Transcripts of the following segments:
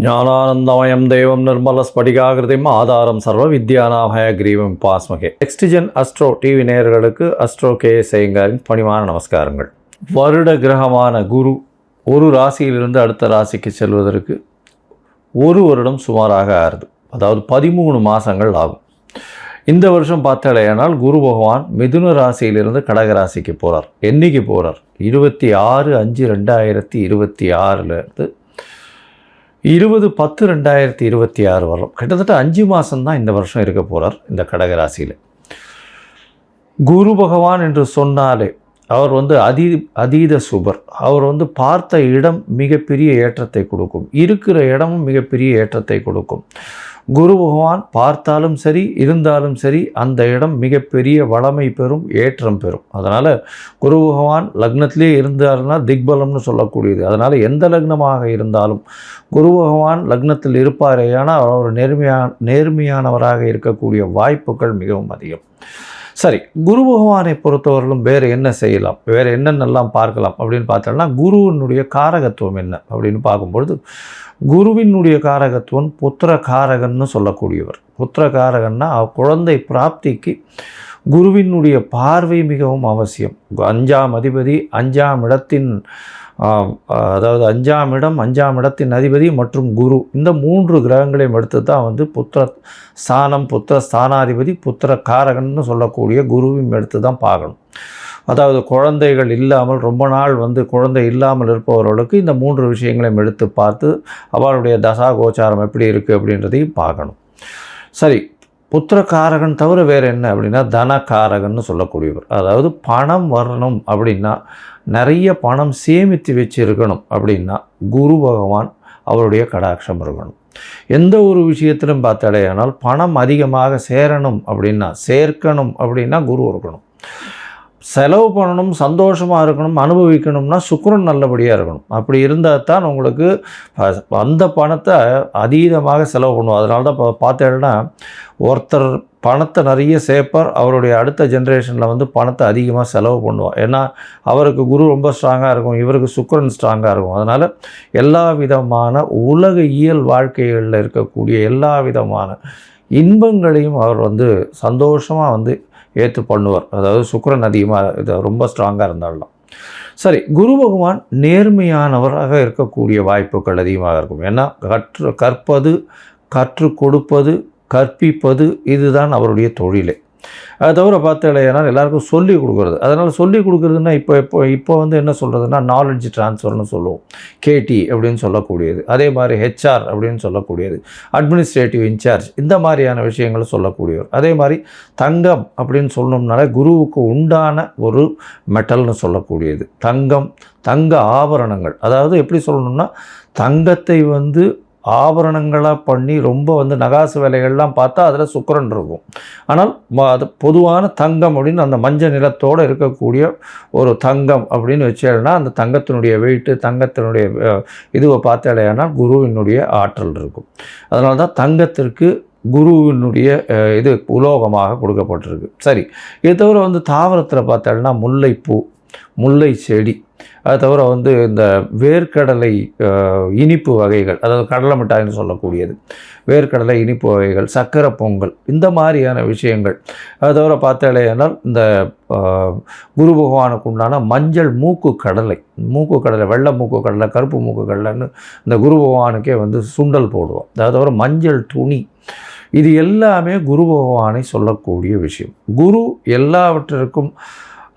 ஞானானந்தமயம் தெய்வம் நிர்மல ஸ்படிகாகிருதிம் ஆதாரம் சர்வ வித்யானாமய கிரீவம் பாஸ்மகே. நெக்ஸ்டிஜன் அஸ்ட்ரோ டிவி நேயர்களுக்கு அஸ்ட்ரோ கே செய்யுங்காரின் பணிவான நமஸ்காரங்கள். வருட கிரகமான குரு ஒரு ராசியிலிருந்து அடுத்த ராசிக்கு செல்வதற்கு ஒரு வருடம் சுமாராக ஆறுது. அதாவது 13 மாதங்கள் ஆகும். இந்த வருஷம் பார்த்தாலேயானால் குரு பகவான் மிதுன ராசியிலிருந்து கடக ராசிக்கு போகிறார். என்னைக்கு போகிறார்? 26/5/2026 20/10/2026 வரும். கிட்டத்தட்ட 5 மாதம்தான் இந்த வருஷம் இருக்க போகிறார் இந்த கடகராசியில். குரு பகவான் என்று சொன்னாலே அவர் அதீத சுபர். அவர் பார்த்த இடம் மிகப்பெரிய ஏற்றத்தை கொடுக்கும், இருக்கிற இடமும் மிகப்பெரிய ஏற்றத்தை கொடுக்கும். குரு பகவான் பார்த்தாலும் சரி இருந்தாலும் சரி அந்த இடம் மிகப்பெரிய வளமை பெறும், ஏற்றம் பெறும். அதனால் குரு பகவான் லக்னத்திலே இருந்தாருன்னா திக்பலம்னு சொல்லக்கூடியது. அதனால் எந்த லக்னமாக இருந்தாலும் குரு பகவான் லக்னத்தில் இருப்பாரே, ஆனால் அவர் நேர்மையானவராக இருக்கக்கூடிய வாய்ப்புகள் மிகவும் அதிகம். சரி, குரு பகவானை பொறுத்தவரையிலும் வேறு என்ன செய்யலாம், வேறு என்னென்னலாம் பார்க்கலாம் அப்படின்னு பார்த்தோம்னா, குருவினுடைய காரகத்துவம் என்ன அப்படின்னு பார்க்கும்பொழுது, குருவினுடைய காரகத்துவம் புத்திர காரகன்னு சொல்லக்கூடியவர். புத்திர காரகன்னா குழந்தை பிராப்திக்கு குருவினுடைய பார்வை மிகவும் அவசியம். 5ஆம் அதிபதி 5ஆம் இடத்தின் அதாவது 5ஆம் இடம் 5ஆம் இடத்தின் அதிபதி மற்றும் குரு, இந்த 3 கிரகங்களையும் எடுத்து தான் புத்திர ஸ்தானம், புத்திர ஸ்தானாதிபதி, புத்திர காரகன்னு சொல்லக்கூடிய குருவையும் எடுத்து தான் பார்க்கணும். அதாவது குழந்தைகள் இல்லாமல் ரொம்ப நாள் குழந்தை இல்லாமல் இருப்பவர்களுக்கு இந்த 3 விஷயங்களையும் எடுத்து பார்த்து அவளுடைய தசா கோச்சாரம் எப்படி இருக்குது அப்படின்றதையும் பார்க்கணும். சரி, புத்திரக்காரகன் தவிர வேறு என்ன அப்படின்னா தனக்காரகன்னு சொல்லக்கூடியவர். அதாவது பணம் வரணும் அப்படின்னா, நிறைய பணம் சேமித்து வச்சுருக்கணும் அப்படின்னா குரு பகவான் அவருடைய கடாட்சம் இருக்கணும். எந்த ஒரு விஷயத்திலும் பார்த்தாலேயானால் பணம் அதிகமாக சேர்க்கணும் அப்படின்னா குரு இருக்கணும். செலவு பண்ணணும், சந்தோஷமாக இருக்கணும், அனுபவிக்கணும்னா சுக்கிரன் நல்லபடியாக இருக்கணும். அப்படி இருந்தால் தான் உங்களுக்கு அந்த பணத்தை அதீதமாக செலவு பண்ணுவோம். அதனால தான் பார்த்தேன்னா ஒருத்தர் பணத்தை நிறைய சேர்ப்பார், அவருடைய அடுத்த ஜென்ரேஷனில் பணத்தை அதிகமாக செலவு பண்ணுவார். ஏன்னா அவருக்கு குரு ரொம்ப ஸ்ட்ராங்காக இருக்கும், இவருக்கு சுக்கிரன் ஸ்ட்ராங்காக இருக்கும். அதனால் எல்லா விதமான உலக இயல் வாழ்க்கைகளில் இருக்கக்கூடிய எல்லா விதமான இன்பங்களையும் அவர் சந்தோஷமாக ஏற்று பண்ணுவார். அதாவது சுக்கிரன் அதிகமாக ரொம்ப ஸ்ட்ராங்காக இருந்தாலும். சரி, குரு பகவான் நேர்மையானவராக இருக்கக்கூடிய வாய்ப்புகள் அதிகமாக இருக்கும். ஏன்னா கற்பது, கற்றுக் கொடுப்பது, கற்பிப்பது இதுதான் அவருடைய தொழிலே. அதை தவிர பார்த்தாலேனா எல்லாருக்கும் சொல்லிக் கொடுக்குறது. அதனால் சொல்லிக் கொடுக்குறதுன்னா இப்போ என்ன சொல்கிறதுனா நாலெட்ஜ் ட்ரான்ஸ்ஃபர்னு சொல்லுவோம், கேடி அப்படின்னு சொல்லக்கூடியது. அதே மாதிரி ஹெச்ஆர் அப்படின்னு சொல்லக்கூடியது, அட்மினிஸ்ட்ரேட்டிவ் இன்சார்ஜ், இந்த மாதிரியான விஷயங்களை சொல்லக்கூடியவர். அதே மாதிரி தங்கம் அப்படின்னு சொல்லணும்னால குருவுக்கு உண்டான ஒரு மெட்டல்னு சொல்லக்கூடியது தங்க ஆபரணங்கள். அதாவது எப்படி சொல்லணும்னா, தங்கத்தை ஆபரணங்களாக பண்ணி ரொம்ப நகாசு வேலைகள்லாம் பார்த்தா அதில் சுக்கிரன் இருக்கும். ஆனால் அது பொதுவான தங்கம் அப்படின்னு அந்த மஞ்சள் நிறத்தோடு இருக்கக்கூடிய ஒரு தங்கம் அப்படின்னு வச்சேன்னா அந்த தங்கத்தினுடைய வெயிட்டு, தங்கத்தினுடைய இதுவை பார்த்தாலேனா குருவினுடைய ஆற்றல் இருக்கும். அதனால தான் தங்கத்திற்கு குருவினுடைய இது உலோகமாக கொடுக்கப்பட்டிருக்கு. சரி, இது தவிர தாவரத்தில் பார்த்தாலும்னா முல்லைப்பூ, முல்லை செடி, அது தவிர இந்த வேர்க்கடலை இனிப்பு வகைகள், அதாவது கடலை மிட்டாய்னு சொல்லக்கூடியது, வேர்க்கடலை இனிப்பு வகைகள், சக்கரை பொங்கல், இந்த மாதிரியான விஷயங்கள். அது தவிர பார்த்தாலேனால் இந்த குரு பகவானுக்கு உண்டான மஞ்சள் மூக்கு கடலை, வெள்ளை மூக்கு கடலை, கருப்பு மூக்கு கடலைன்னு இந்த குரு பகவானுக்கே சுண்டல் போடுவோம். அது தவிர மஞ்சள் துணி, இது எல்லாமே குரு பகவானை சொல்லக்கூடிய விஷயம். குரு எல்லாவற்றிற்கும்,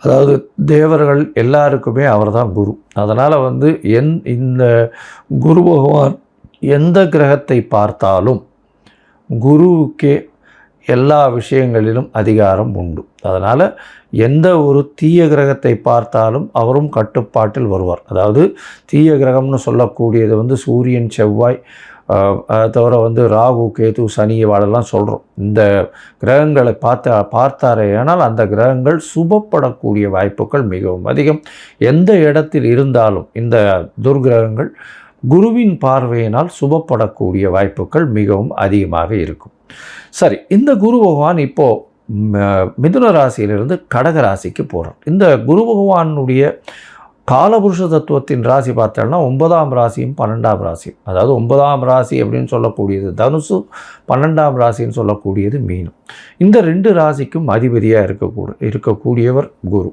அதாவது தேவர்கள் எல்லாருக்குமே அவர் தான் குரு. அதனால் இந்த குரு பகவான் எந்த கிரகத்தை பார்த்தாலும் குருவுக்கே எல்லா விஷயங்களிலும் அதிகாரம் உண்டு. அதனால் எந்த ஒரு தீய கிரகத்தை பார்த்தாலும் அவரும் கட்டுப்பாட்டில் வருவார். அதாவது தீய கிரகம்னு சொல்லக்கூடியது சூரியன், செவ்வாய், அதை தவிர ராகு, கேது, சனி வாழெல்லாம் சொல்கிறோம். இந்த கிரகங்களை பார்த்தாரே ஆனால் அந்த கிரகங்கள் சுபப்படக்கூடிய வாய்ப்புகள் மிகவும் அதிகம். எந்த இடத்தில் இருந்தாலும் இந்த துர்கிரகங்கள் குருவின் பார்வையினால் சுபப்படக்கூடிய வாய்ப்புகள் மிகவும் அதிகமாக இருக்கும். சரி, இந்த குரு பகவான் இப்போது மிதுன ராசியிலிருந்து கடக ராசிக்கு போகிறார். இந்த குரு பகவானுடைய காலபுருஷ தத்துவத்தின் ராசி பார்த்தோம்னா 9ஆம் ராசியும் 12ஆம் ராசியும், அதாவது 9ஆம் ராசி அப்படின்னு சொல்லக்கூடியது தனுசு, 12ஆம் ராசின்னு சொல்லக்கூடியது மீனம். இந்த 2 ராசிக்கும் அதிபதியாக இருக்கக்கூடியவர் குரு.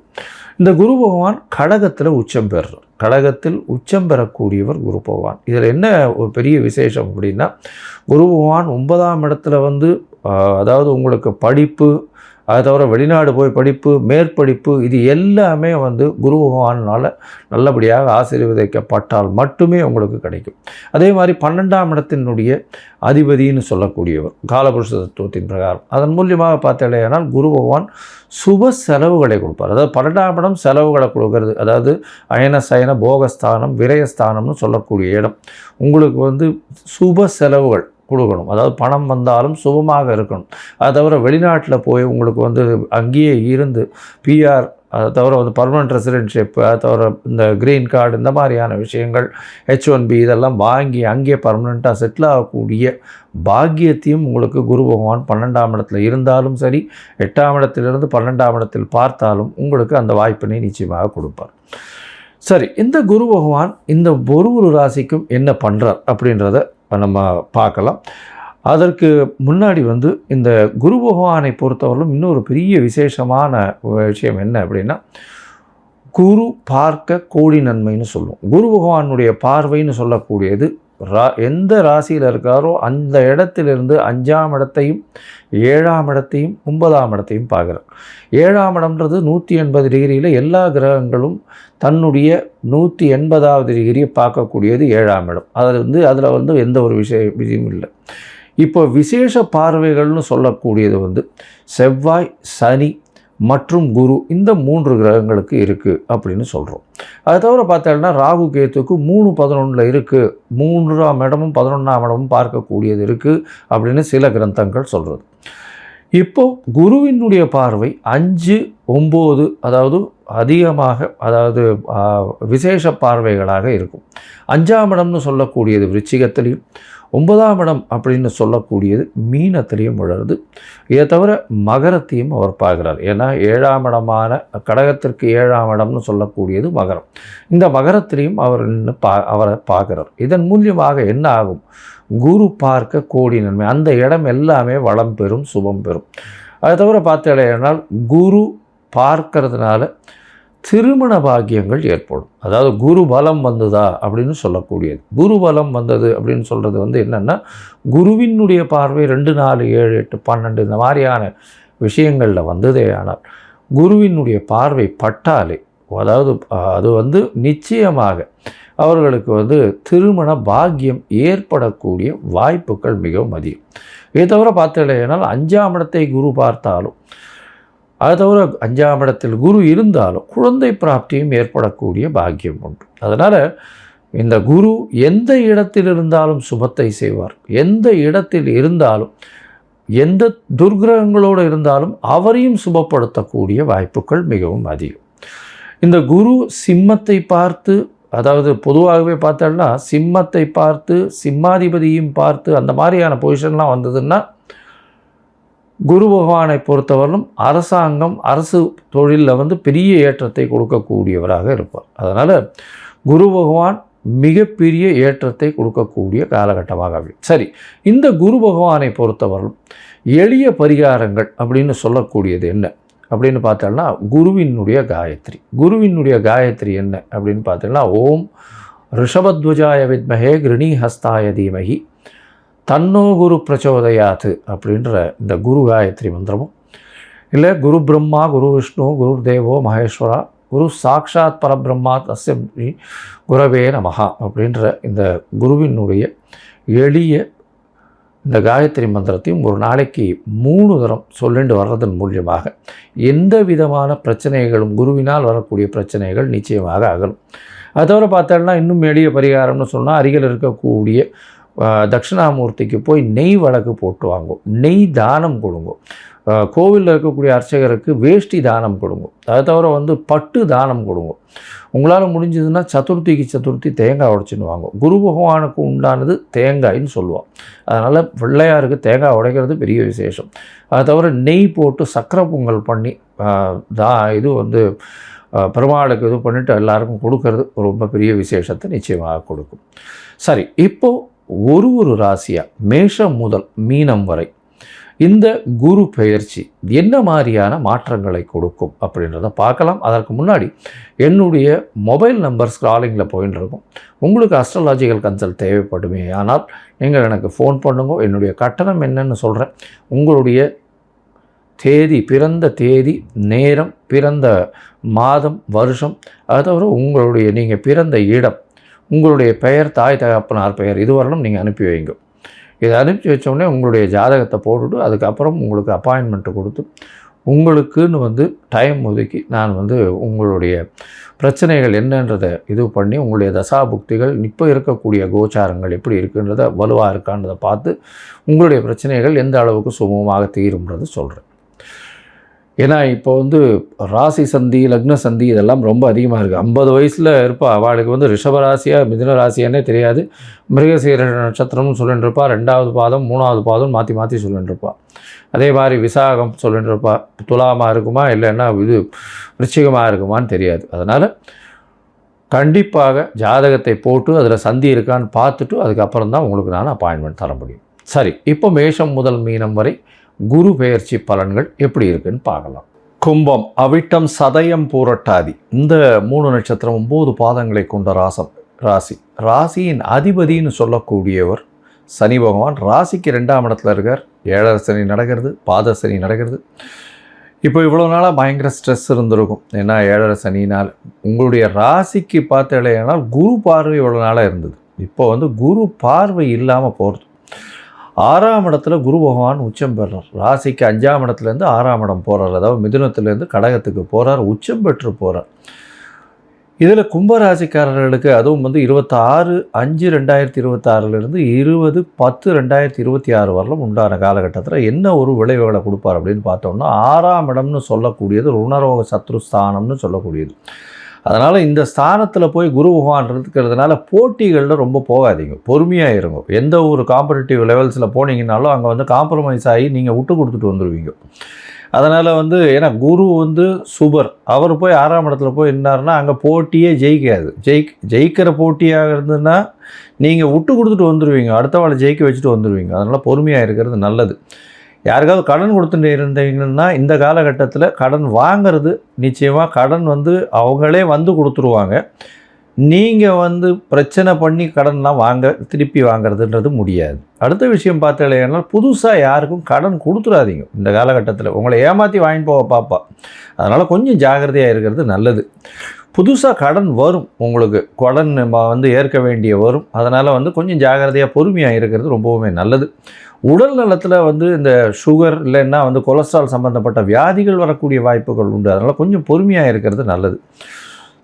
இந்த குரு பகவான் கடகத்தில் உச்சம் பெறுறார். கடகத்தில் உச்சம் பெறக்கூடியவர் குரு பகவான். இதில் என்ன ஒரு பெரிய விசேஷம் அப்படின்னா, குரு பகவான் 9ஆம் இடத்துல வந்து அதாவது உங்களுக்கு படிப்பு, அதை தவிர வெளிநாடு போய் படிப்பு, மேற்படிப்பு, இது எல்லாமே வந்து குரு பகவானால் நல்லபடியாக ஆசீர்வதிக்கப்பட்டால் மட்டுமே உங்களுக்கு கிடைக்கும். அதே மாதிரி 12ஆம் இடத்தினுடைய அதிபதினு சொல்லக்கூடியவர் காலபுருஷ தத்துவத்தின் பிரகாரம். அதன் மூலியமாக பார்த்தாலேயானால் குரு பகவான் சுப செலவுகளை கொடுப்பார். அதாவது 12ஆம் இடம் செலவுகளை கொடுக்கறது, அதாவது அயன சயன போகஸ்தானம் விரயஸ்தானம்னு சொல்லக்கூடிய இடம். உங்களுக்கு வந்து சுப செலவுகள் கொடுக்கணும். அதாவது பணம் வந்தாலும் சுபமாக இருக்கணும். அதை தவிர வெளிநாட்டில் போய் உங்களுக்கு வந்து அங்கேயே இருந்து பிஆர், அதை தவிர வந்து பர்மனெண்ட் ரெசிடென்ஷிப், அதை தவிர இந்த க்ரீன் கார்டு, இந்த மாதிரியான விஷயங்கள், H1B இதெல்லாம் வாங்கி அங்கேயே பர்மனெண்ட்டாக செட்டில் ஆகக்கூடிய பாக்கியத்தையும் உங்களுக்கு குரு பகவான் 12ஆம் இடத்துல இருந்தாலும் சரி, 8ஆம் இடத்திலிருந்து 12ஆம் இடத்தில் பார்த்தாலும் உங்களுக்கு அந்த வாய்ப்பினை நிச்சயமாக கொடுப்பார். சரி, இந்த குரு பகவான் இந்த ஒரு ராசிக்கும் என்ன பண்ணுறார் அப்படின்றத நம்ம பார்க்கலாம். அதற்கு முன்னாடி வந்து இந்த குரு பகவானை பொறுத்தவரையிலும் இன்னொரு பெரிய விசேஷமான விஷயம் என்ன அப்படின்னா, குரு பார்க்க கோடி நன்மைன்னு சொல்லுவோம். குரு பகவானுடைய பார்வைன்னு சொல்லக்கூடியது எந்த ராசியில் இருக்காரோ அந்த இடத்திலிருந்து 5ஆம் இடத்தையும் 7ஆம் இடத்தையும் 9ஆம் இடத்தையும் பார்க்குறார். 7ஆம் இடம்ன்றது 180 டிகிரியில் எல்லா கிரகங்களும் தன்னுடைய 180வது டிகிரியை பார்க்கக்கூடியது 7ஆம் இடம். அதில் வந்து எந்த ஒரு விஷயம் இல்லை. இப்போ விசேஷ பார்வைகள்னு சொல்லக்கூடியது வந்து செவ்வாய், சனி மற்றும் குரு, இந்த 3 கிரகங்களுக்கு இருக்குது அப்படின்னு சொல்கிறோம். அதை தவிர பார்த்தோம்னா ராகு கேத்துக்கு 3-11 இருக்குது, 3ஆம் இடமும் 11ஆம் இடமும் பார்க்கக்கூடியது இருக்குது அப்படின்னு சில கிரந்தங்கள் சொல்கிறது. இப்போது குருவினுடைய பார்வை 5-9, அதாவது அதிகமாக, அதாவது விசேஷ பார்வைகளாக இருக்கும். 5ஆம் இடம்னு சொல்லக்கூடியது விருச்சிகத்திலையும், 9ஆம் இடம் அப்படின்னு சொல்லக்கூடியது மீனத்திலையும் விழுறது. இதை தவிர மகரத்தையும் அவர் பார்க்குறார். ஏன்னா 7ஆம் இடமான கடகத்திற்கு 7ஆம் இடம்னு சொல்லக்கூடியது மகரம். இந்த மகரத்திலையும் அவர் அவரை பார்க்குறார். இதன் மூலியமாக என்ன ஆகும்? குரு பார்க்க கோடி நன்மை. அந்த இடம் எல்லாமே வளம் பெறும், சுபம் பெறும். அதை தவிர பார்த்தேனால் குரு பார்க்கறதுனால திருமண பாக்கியங்கள் ஏற்படும். அதாவது குரு பலம் வந்ததா அப்படின்னு சொல்லக்கூடியது. குரு பலம் வந்தது அப்படின்னு சொல்கிறது வந்து என்னென்னா, குருவினுடைய பார்வை 2, 4, 7, 8, 12 இந்த மாதிரியான விஷயங்களில் வந்ததே. ஆனால் குருவினுடைய பார்வை பட்டாலே, அதாவது அது வந்து நிச்சயமாக அவர்களுக்கு வந்து திருமண பாக்கியம் ஏற்படக்கூடிய வாய்ப்புகள் மிகவும் அதிகம். இதை தவிர பார்த்தேனால் 5ஆம் இடத்தை குரு பார்த்தாலும், அதை தவிர 5ஆம் இடத்தில் குரு இருந்தாலும் குழந்தை பிராப்தியும் ஏற்படக்கூடிய பாக்கியம் உண்டு. அதனால் இந்த குரு எந்த இடத்தில் இருந்தாலும் சுபத்தை செய்வார். எந்த இடத்தில் இருந்தாலும், எந்த துர்கிரகங்களோடு இருந்தாலும் அவரையும் சுபப்படுத்தக்கூடிய வாய்ப்புகள் மிகவும் அதிகம். இந்த குரு சிம்மத்தை பார்த்து, அதாவது பொதுவாகவே பார்த்தோம்னா சிம்மத்தை பார்த்து, சிம்மாதிபதியும் பார்த்து, அந்த மாதிரியான பொசிஷன்லாம் வந்ததுன்னா குரு பகவானை பொறுத்தவரையிலும் அரசாங்கம், அரசு தொழிலில் வந்து பெரிய ஏற்றத்தை கொடுக்கக்கூடியவராக இருப்பார். அதனால் குரு பகவான் மிகப்பெரிய ஏற்றத்தை கொடுக்கக்கூடிய காலகட்டமாக. சரி, இந்த குரு பகவானை பொறுத்தவரையிலும் எளிய பரிகாரங்கள் அப்படின்னு சொல்லக்கூடியது என்ன அப்படின்னு பார்த்தோம்னா, குருவினுடைய காயத்ரி. குருவினுடைய காயத்ரி என்ன அப்படின்னு பார்த்தோம்னா, ஓம் ரிஷபத்வஜாய வித்மஹே கிருணி ஹஸ்தாய தீமஹி தன்னோ குரு பிரச்சோதயாத்து அப்படின்ற இந்த குரு காயத்ரி மந்திரமும், இல்லை குரு பிரம்மா குரு விஷ்ணு குரு தேவோ மகேஸ்வரா குரு சாக்ஷாத் பரபிரம்மா தஸ்ய குரவே நமஹா அப்படின்ற இந்த குருவினுடைய எளிய இந்த காயத்ரி மந்திரத்தையும் ஒரு நாளைக்கு 3 தரம் சொல்லிட்டு வர்றதன் மூலியமாக எந்த விதமான பிரச்சனைகளும், குருவினால் வரக்கூடிய பிரச்சனைகள் நிச்சயமாக அகலும். அதை தவிர பார்த்தோம்னா இன்னும் எளிய பரிகாரம்னு சொன்னால், அருகில் இருக்கக்கூடிய தட்சிணாமூர்த்திக்கு போய் நெய் வழக்கு போட்டு வாங்கும், நெய் தானம் கொடுங்க. கோவிலில் இருக்கக்கூடிய அர்ச்சகருக்கு வேஷ்டி தானம் கொடுங்க. அதை தவிர வந்து பட்டு தானம் கொடுங்க. உங்களால் முடிஞ்சதுன்னா சதுர்த்தி தேங்காய் உடைச்சின்னு வாங்க. குரு பகவானுக்கு உண்டானது தேங்காய்ன்னு சொல்லுவோம். அதனால் பிள்ளையாருக்கு தேங்காய் உடைக்கிறது பெரிய விசேஷம். அதை தவிர நெய் போட்டு சக்கரை பொங்கல் பண்ணி இது வந்து பெருமாளுக்கு இது பண்ணிவிட்டு எல்லாருக்கும் கொடுக்கறது ரொம்ப பெரிய விசேஷத்தை நிச்சயமாக கொடுக்கும். சரி, இப்போது ஒரு ராசியாக மேஷம் முதல் மீனம் வரை இந்த குரு பெயர்ச்சி என்ன மாதிரியான மாற்றங்களை கொடுக்கும் அப்படின்றத பார்க்கலாம். அதற்கு முன்னாடி என்னுடைய மொபைல் நம்பர் ஸ்க்ராலிங்கில் போயின்னு இருக்கும். உங்களுக்கு அஸ்ட்ராலாஜிக்கல் கன்சல்ட் தேவைப்படுமே ஆனால் நீங்கள் எனக்கு ஃபோன் பண்ணுங்க. என்னுடைய கட்டணம் என்னன்னு சொல்கிறேன். உங்களுடைய தேதி, பிறந்த தேதி, நேரம், பிறந்த மாதம், வருஷம், அதாவது உங்களுடைய நீங்கள் பிறந்த இடம், உங்களுடைய பெயர், தாய் தகப்பனார் பெயர், இதுவரையிலும் நீங்கள் அனுப்பி வைங்க. இதை அனுப்பி வச்சோடனே உங்களுடைய ஜாதகத்தை போட்டுவிட்டு அதுக்கப்புறம் உங்களுக்கு அப்பாயின்மெண்ட்டு கொடுத்து உங்களுக்குன்னு டைம் ஒதுக்கி நான் உங்களுடைய பிரச்சனைகள் என்னன்றதை இது பண்ணி உங்களுடைய தசாபுக்திகள் இப்போ இருக்கக்கூடிய கோச்சாரங்கள் எப்படி இருக்குன்றதை வலுவாக இருக்கான்றதை பார்த்து உங்களுடைய பிரச்சனைகள் எந்த அளவுக்கு சுமூகமாக தீரும்ன்றது சொல்கிறேன். ஏன்னா இப்போ ராசி சந்தி, லக்ன சந்தி இதெல்லாம் ரொம்ப அதிகமாக இருக்குது. 50 வயசில் இருப்பா, அவளுக்கு ரிஷபராசியாக மிதுன ராசியானே தெரியாது. மிருகசீர நட்சத்திரம்னு சொல்லிட்டு இருப்பா, 2வது பாதம் 3வது பாதம் மாற்றி மாற்றி சொல்லிட்டு இருப்பா. அதே மாதிரி விசாகம் சொல்லிட்டு இருப்பா. துலாமாக இருக்குமா இல்லைன்னா விருச்சிகமாக இருக்குமான்னு தெரியாது. அதனால் கண்டிப்பாக ஜாதகத்தை போட்டு அதில் சந்தி இருக்கான்னு பார்த்துட்டு அதுக்கப்புறம் தான் உங்களுக்கு நான் அப்பாயின்மெண்ட் தர முடியும். சரி, இப்போ மேஷம் முதல் மீனம் வரை குரு பெயர்ச்சி பலன்கள் எப்படி இருக்குன்னு பார்க்கலாம். கும்பம், அவிட்டம், சதயம், பூரட்டாதி இந்த 3 நட்சத்திரம் 9 பாதங்களை கொண்ட ராசியின் அதிபதினு சொல்லக்கூடியவர் சனி பகவான். ராசிக்கு 2ஆம் இடத்துல இருக்கார். 7 சனி நடக்கிறது, பாத சனி நடக்கிறது. இப்போ இவ்வளோ நாளாக பயங்கர ஸ்ட்ரெஸ் இருந்திருக்கும். ஏன்னா 7 சனினால் உங்களுடைய ராசிக்கு பார்த்தேனால் குரு பார்வை இவ்வளோ நாளாக இருந்தது. இப்போ குரு பார்வை இல்லாமல் போகிறது. 6ஆம் இடத்துல குரு பகவான் உச்சம் பெறுறார். ராசிக்கு 5ஆம் இடத்துலேருந்து 6ஆம் இடம் போகிறார். அதாவது மிதுனத்துலேருந்து கடகத்துக்கு போகிறார், உச்சம் பெற்று போகிறார். இதில் கும்பராசிக்காரர்களுக்கு அதுவும் 26/5/2026 20/10/2026 வரலும் உண்டான காலகட்டத்தில் என்ன ஒரு விளைவுகளை கொடுப்பார் அப்படின்னு பார்த்தோம்னா, 6ஆம் இடம்னு சொல்லக்கூடியது ருணரோக சத்ருஸ்தானம்னு சொல்லக்கூடியது. அதனால் இந்த ஸ்தானத்தில் போய் குரு பகவான் இருக்கிறதுனால போட்டிகளில் ரொம்ப போகாதீங்க, பொறுமையாக இருங்க. எந்த ஒரு காம்படிட்டிவ் லெவல்ஸில் போனீங்கன்னாலும் அங்கே காம்ப்ரமைஸ் ஆகி நீங்கள் விட்டு கொடுத்துட்டு வந்துடுவீங்க. அதனால் ஏன்னா குரு சுபர், அவர் போய் 6ஆம் இடத்துல போய் இருந்தாருன்னா அங்கே போட்டியே ஜெயிக்காது. ஜெயிக்கிற போட்டியாக இருந்ததுன்னா நீங்கள் விட்டு கொடுத்துட்டு வந்துடுவீங்க, அடுத்தவளை ஜெயிக்க வச்சுட்டு வந்துடுவீங்க. அதனால் பொறுமையாக இருக்கிறது நல்லது. யாருக்காவது கடன் கொடுத்துட்டு இருந்தீங்கன்னா இந்த காலகட்டத்தில் கடன் வாங்கிறது நிச்சயமாக கடன் அவங்களே கொடுத்துருவாங்க. நீங்கள் பிரச்சனை பண்ணி கடன்லாம் திருப்பி வாங்கிறதுன்றது முடியாது. அடுத்த விஷயம் பார்த்தீங்கன்னா, புதுசாக யாருக்கும் கடன் கொடுத்துடாதீங்க. இந்த காலகட்டத்தில் உங்களை ஏமாற்றி வாங்கிட்டு போக பார்ப்பா. அதனால் கொஞ்சம் ஜாகிரதையாக இருக்கிறது நல்லது. புதுசாக கடன் வரும், உங்களுக்கு கடன் ஏற்க வேண்டிய வரும். அதனால் கொஞ்சம் ஜாகிரதையாக பொறுமையாக இருக்கிறது ரொம்பவுமே நல்லது. உடல் நலத்தில் இந்த சுகர் இல்லைன்னா கொலஸ்ட்ரால் சம்மந்தப்பட்ட வியாதிகள் வரக்கூடிய வாய்ப்புகள் உண்டு. அதனால் கொஞ்சம் பொறுமையாக இருக்கிறது நல்லது.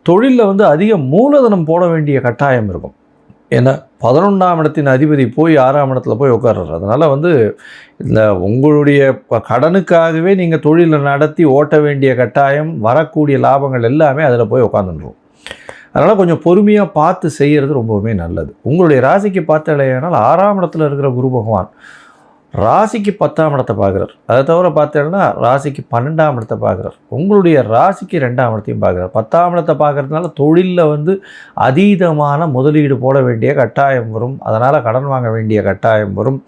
தொழிலில் அதிக மூலதனம் போட வேண்டிய கட்டாயம் இருக்கும். ஏன்னா 11ஆம் இடத்தின் அதிபதி போய் 6ஆம் இடத்துல போய் உட்கார்றாரு. அதனால் இந்த உங்களுடைய கடனுக்காகவே நீங்கள் தொழிலை நடத்தி ஓட்ட வேண்டிய கட்டாயம், வரக்கூடிய லாபங்கள் எல்லாமே அதில் போய் உட்காந்துருவோம். அதனால் கொஞ்சம் பொறுமையாக பார்த்து செய்கிறது ரொம்பவுமே நல்லது. உங்களுடைய ராசிக்கு பார்த்தாலேனால் 6ஆம் இடத்துல இருக்கிற குரு பகவான் ராசிக்கு 10ஆம் இடத்தை பார்க்குறார். அதை தவிர பார்த்தீங்கன்னா ராசிக்கு 12ஆம் இடத்தை பார்க்குறார். உங்களுடைய ராசிக்கு 2ஆம் இடத்தையும் பார்க்குறார். 10ஆம் இடத்தை பார்க்குறதுனால தொழிலில் அதீதமான முதலீடு போட வேண்டிய கட்டாயம் வரும். அதனால் கடன் வாங்க வேண்டிய கட்டாயம் வரும்.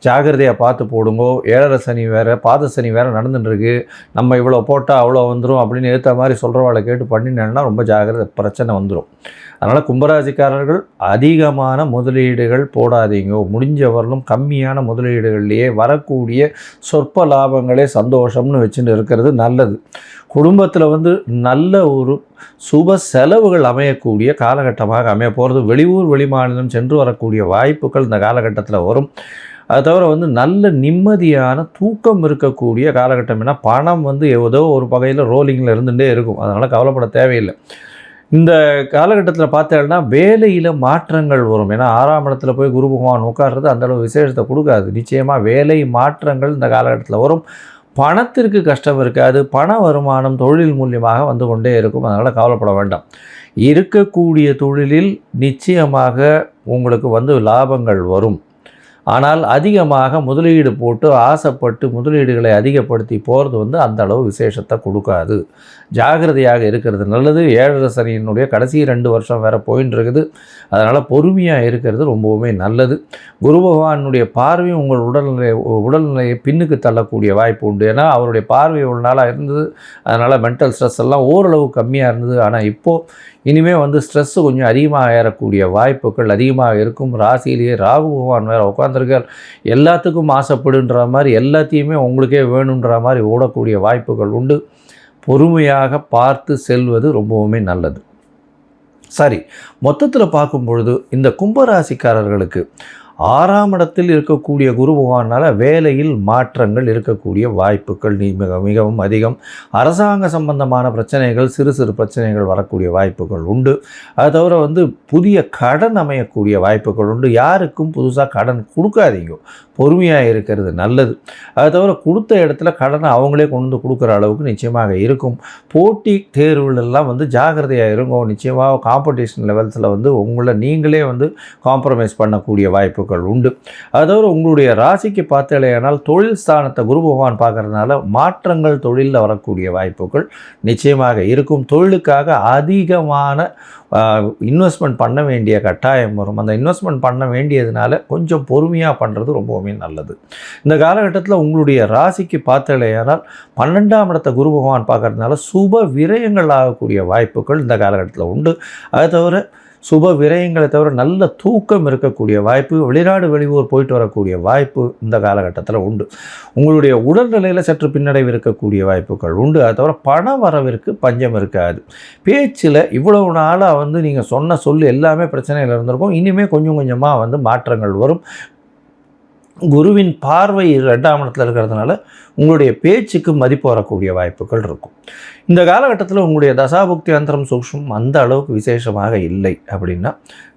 ஜாகிரதையாக பார்த்து போடுங்கோ. 7 சனி வேறு, பாத சனி வேறு நடந்துட்டுருக்கு. நம்ம இவ்வளோ போட்டால் அவ்வளோ வந்துடும் அப்படின்னு ஏற்ற மாதிரி சொல்கிறவாளை கேட்டு பண்ணினேன்னா ரொம்ப ஜாகிரதை, பிரச்சனை வந்துடும். அதனால் கும்பராசிக்காரர்கள் அதிகமான முதலீடுகள் போடாதீங்க. முடிஞ்சவர்களும் கம்மியான முதலீடுகள்லேயே வரக்கூடிய சொற்ப லாபங்களே சந்தோஷம்னு வச்சுட்டு இருக்கிறது நல்லது. குடும்பத்தில் நல்ல ஒரு சுப செலவுகள் அமையக்கூடிய காலகட்டமாக அமைய போகிறது. வெளியூர் வெளிமாநிலம் சென்று வரக்கூடிய வாய்ப்புகள் இந்த காலகட்டத்தில் வரும். அது தவிர நல்ல நிம்மதியான தூக்கம் இருக்கக்கூடிய காலகட்டம். ஏன்னா பணம் ஏதோ ஒரு வகையில் ரோலிங்கில் இருந்துகிட்டே இருக்கும். அதனால் கவலைப்பட தேவையில்லை. இந்த காலகட்டத்தில் பார்த்தேன்னா வேலையில் மாற்றங்கள் வரும். ஏன்னா 6ஆம் இடத்துல போய் குரு பகவான் உட்கார்றது அந்தளவு விசேஷத்தை கொடுக்காது. நிச்சயமாக வேலை மாற்றங்கள் இந்த காலகட்டத்தில் வரும். பணத்திற்கு கஷ்டம் இருக்காது. பண வருமானம் தொழில் மூலியமாக கொண்டே இருக்கும். அதனால் கவலைப்பட வேண்டாம். இருக்கக்கூடிய தொழிலில் நிச்சயமாக உங்களுக்கு லாபங்கள் வரும். ஆனால் அதிகமாக முதலீடு போட்டு ஆசைப்பட்டு முதலீடுகளை அதிகப்படுத்தி போகிறது வந்து அந்த அளவு விசேஷத்தை கொடுக்காது. ஜாகிரதையாக இருக்கிறது நல்லது. 7.5 சனியினுடைய கடைசி 2 வருஷம் வேறு போயின்னு இருக்குது. அதனால் பொறுமையாக இருக்கிறது ரொம்பவுமே நல்லது. குரு பகவானுடைய பார்வையும் உங்கள் உடல்நிலையை பின்னுக்கு தள்ளக்கூடிய வாய்ப்பு உண்டு. ஏன்னா அவருடைய பார்வை ஒரு நாளாக இருந்தது. அதனால் மென்டல் ஸ்ட்ரெஸ் எல்லாம் ஓரளவு கம்மியாக இருந்தது. ஆனால் இப்போது இனிமேல் வந்து ஸ்ட்ரெஸ்ஸு கொஞ்சம் அதிகமாக ஏறக்கூடிய வாய்ப்புகள் அதிகமாக இருக்கும். ராசியிலேயே ராகு பகவான் வேறு உட்காந்துருக்கார். எல்லாத்துக்கும் ஆசைப்படுன்ற மாதிரி எல்லாத்தையுமே உங்களுக்கே வேணுன்ற மாதிரி ஓடக்கூடிய வாய்ப்புகள் உண்டு. பொறுமையாக பார்த்து செல்வது ரொம்பவுமே நல்லது. சரி, மொத்தத்தில் பார்க்கும் பொழுது இந்த கும்பராசிக்காரர்களுக்கு 6ஆம் இடத்தில் இருக்கக்கூடிய குரு பகவானால் வேலையில் மாற்றங்கள் இருக்கக்கூடிய வாய்ப்புகள் மிகவும் அதிகம். அரசாங்க சம்பந்தமான பிரச்சனைகள், சிறு சிறு பிரச்சனைகள் வரக்கூடிய வாய்ப்புகள் உண்டு. அது தவிர வந்து புதிய கடன் அமையக்கூடிய வாய்ப்புகள் உண்டு. யாருக்கும் புதுசாக கடன் கொடுக்காதீங்க, பொறுமையாக இருக்கிறது நல்லது. அது தவிர கொடுத்த இடத்துல கடனை அவங்களே கொண்டு வந்து கொடுக்குற அளவுக்கு நிச்சயமாக இருக்கும். போட்டி தேர்வுகளெல்லாம் வந்து ஜாகிரதையாக இருக்கும். நிச்சயமாக காம்படிஷன் லெவல்ஸில் வந்து உங்களை நீங்களே வந்து காம்ப்ரமைஸ் பண்ணக்கூடிய வாய்ப்புகள் உண்டு. அது தவிர உங்களுடைய ராசிக்கு பார்த்தலையானால் தொழில் ஸ்தானத்தை குரு பகவான் பார்க்கறதுனால மாற்றங்கள் தொழிலில் வரக்கூடிய வாய்ப்புகள் நிச்சயமாக இருக்கும். தொழிலுக்காக அதிகமான இன்வெஸ்ட்மெண்ட் பண்ண வேண்டிய கட்டாயம் வரும். அந்த இன்வெஸ்ட்மெண்ட் பண்ண வேண்டியதுனால கொஞ்சம் பொறுமையாக பண்ணுறது ரொம்பவுமே நல்லது. இந்த காலகட்டத்தில் உங்களுடைய ராசிக்கு பார்த்தலையானால் 12ஆம் இடத்தை குரு பகவான் பார்க்கறதுனால சுப விரயங்கள் ஆகக்கூடிய வாய்ப்புகள் இந்த காலகட்டத்தில் உண்டு. அது தவிர சுப விரயங்களை தவிர நல்ல தூக்கம் இருக்கக்கூடிய வாய்ப்பு, வெளிநாடு வெளியூர் போயிட்டு வரக்கூடிய வாய்ப்பு இந்த காலகட்டத்தில் உண்டு. உங்களுடைய உடல்நிலையில் சற்று பின்னடைவு இருக்கக்கூடிய வாய்ப்புகள் உண்டு. அது தவிர பண வரவிற்கு பஞ்சம் இருக்காது. பேச்சில் இவ்வளவு நாளாக வந்து நீங்கள் சொன்ன சொல்லு எல்லாமே பிரச்சனையில் இருந்திருக்கும். இனிமேல் கொஞ்சம் கொஞ்சமாக வந்து மாற்றங்கள் வரும். குருவின் பார்வை 2ஆம் இடத்துல இருக்கிறதுனால உங்களுடைய பேச்சுக்கு மதிப்பு வரக்கூடிய வாய்ப்புகள் இருக்கும். இந்த காலகட்டத்தில் உங்களுடைய தசாபுக்தி அந்தரம் சூக்ஷ்மம் அந்த அளவுக்கு விசேஷமாக இல்லை. அப்படின்னா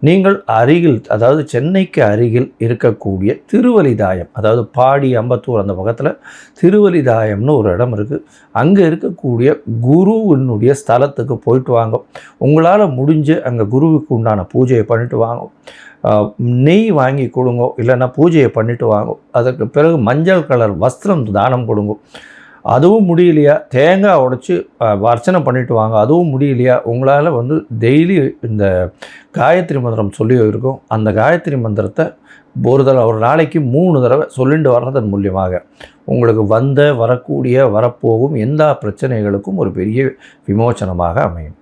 நீங்கள் அருகில், அதாவது சென்னைக்கு அருகில் இருக்கக்கூடிய திருவலிதாயம், அதாவது பாடி அம்பத்தூர் அந்த பக்கத்தில் திருவலிதாயம்னு ஒரு இடம் இருக்குது. அங்கே இருக்கக்கூடிய குருவினுடைய ஸ்தலத்துக்கு போயிட்டு வாங்க. உங்களால் முடிஞ்சு அங்கே குருவுக்கு உண்டான பூஜையை பண்ணிட்டு வாங்க. நெய் வாங்கி கொடுங்க, இல்லைன்னா பூஜையை பண்ணிட்டு வாங்க. அதற்கு பிறகு மஞ்சள் கலர் வஸ்திரம் தானம் கொடுங்க. அதுவும் முடியலையா தேங்காய் உடைச்சி அர்ச்சனை பண்ணிட்டு வாங்க. அதுவும் முடியலையா உங்களால் வந்து டெய்லி இந்த காயத்ரி மந்திரம் சொல்லி இருக்கும். அந்த காயத்ரி மந்திரத்தை ஒரு நாளைக்கு 3 தடவை சொல்லிட்டு வர்றதன் மூலியமாக உங்களுக்கு வரக்கூடிய வரப்போகும் எல்லா பிரச்சனைகளுக்கும் ஒரு பெரிய விமோச்சனமாக அமையும்.